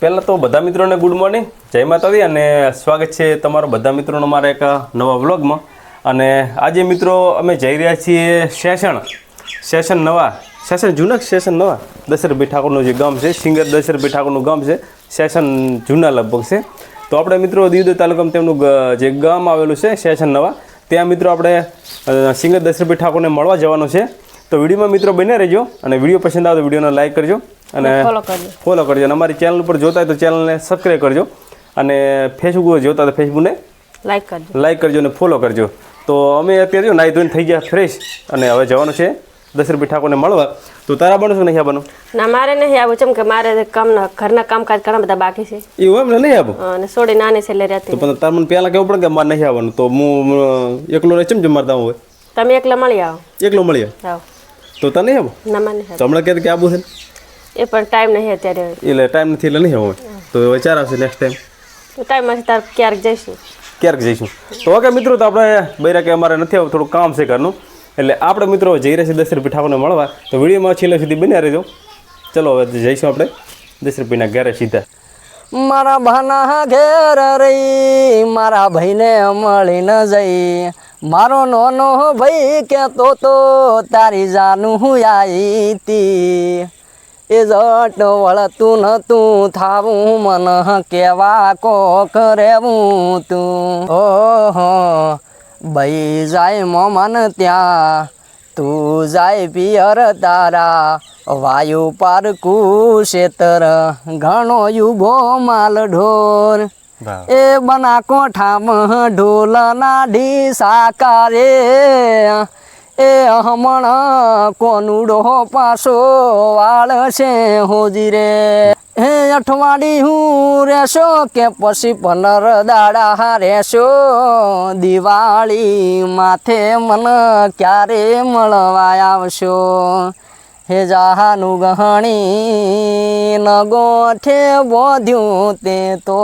પહેલાં તો બધા મિત્રોને ગુડ મોર્નિંગ, જય માતાજી અને સ્વાગત છે તમારો બધા મિત્રોનો મારા એક નવા વ્લોગમાં. અને આજે મિત્રો અમે જઈ રહ્યા છીએ સેશન જૂના દશરથભાઈ ઠાકોરનું જે ગામ છે, સિંગર દશરથભાઈ ઠાકોરનું ગામ છે, સેશન જૂના લગભગ છે. તો આપણે મિત્રો દીવદર તાલુકામાં તેમનું જે ગામ આવેલું છે સેશન નવા, ત્યાં મિત્રો આપણે સિંગર દશરથભાઈ ઠાકોરને મળવા જવાનું છે. તો વિડીયોમાં મિત્રો બન્યા રહેજો અને વિડીયો પસંદ આવે તો વિડીયોને લાઈક કરજો અને ફોલો કરજો અને અમારી ચેનલ ઉપર જોતા હોય તો ચેનલને સબસ્ક્રાઈબ કરજો અને ફેસબુક જોતા હોય તો ફેસબુકને લાઈક કરજો અને ફોલો કરજો. તો અમે અત્યારે નાહી ધોઈને થઈ ગયા ફ્રેશ અને હવે જવાનું છે દશરથભાઈ ઠાકોરને મળવા. તો તારા બનો શું નહીં આવવાનું? ના, મારે નહીં આવું, કેમ કે મારે ઘરના કામકાજ ઘણા બધા બાકી છે. એવું એમ ને નહીં આવું? અને સોડી નાની છે એટલે રહેતી. તો પણ તાર મને પહેલાં કહેવું પડે કે મારે નહીં આવવાનું, તો હું એકલો રહે ચમ મારતા હોય. તમે એકલા મળી આવો. એકલો મળી આવો તો તને નહીં આવું? ના, મને નહીં. તો હમણાં કહે કે આવું છે એ પણ ટાઈમ નહીં અત્યારે. એટલે ટાઈમ નથી એટલે નહીં આવું. તો વિચાર આવશે નેક્સ્ટ ટાઈમ. તો ટાઈમ હશે તાર ક્યારેક જઈશું. તો ઓકે મિત્રો, તો આપણે બૈરા કે અમારે નથી આવું, થોડું કામ છે ઘરનું, એટલે આપણે મિત્રો જઈ રહ્યા છીએ દશરથભાઈ ઠાકોરને મળવા. તો વિડીયોમાં છેલ્લે સુધી બન્યા રહેજો. ચલો હવે જઈશું આપણે દશરથભાઈના ઘરે સીધા. મારા ભાના ઘેર રહી મારા ભાઈને મળી ન જઈ, મારો નાનો ભાઈ કહેતો તો તારી જાનું હું આવી તી, એ જટ વળતું નતું થાવું મન કેવા કોક રેવું તું. ઓહો ભાઈ જાય મોમન ત્યાં, તું જાય પિયર તારા, વાયુ પારકું શેતર ઘણો યુભો માલ ઢોર, એ બના કોઠામાં ઢોલ ના ઢી સાકારે, એ હમણાં કોનુડો પાછો વાળ છે હોજી રે. હે અઠવાડી હું રહેશો કે પછી 15 દાડા રહેશો, દિવાળી માથે મન ક્યારે મળવા આવશો, હે જાનું ગહણી ન ગોઠે બોધ્યું તે તો.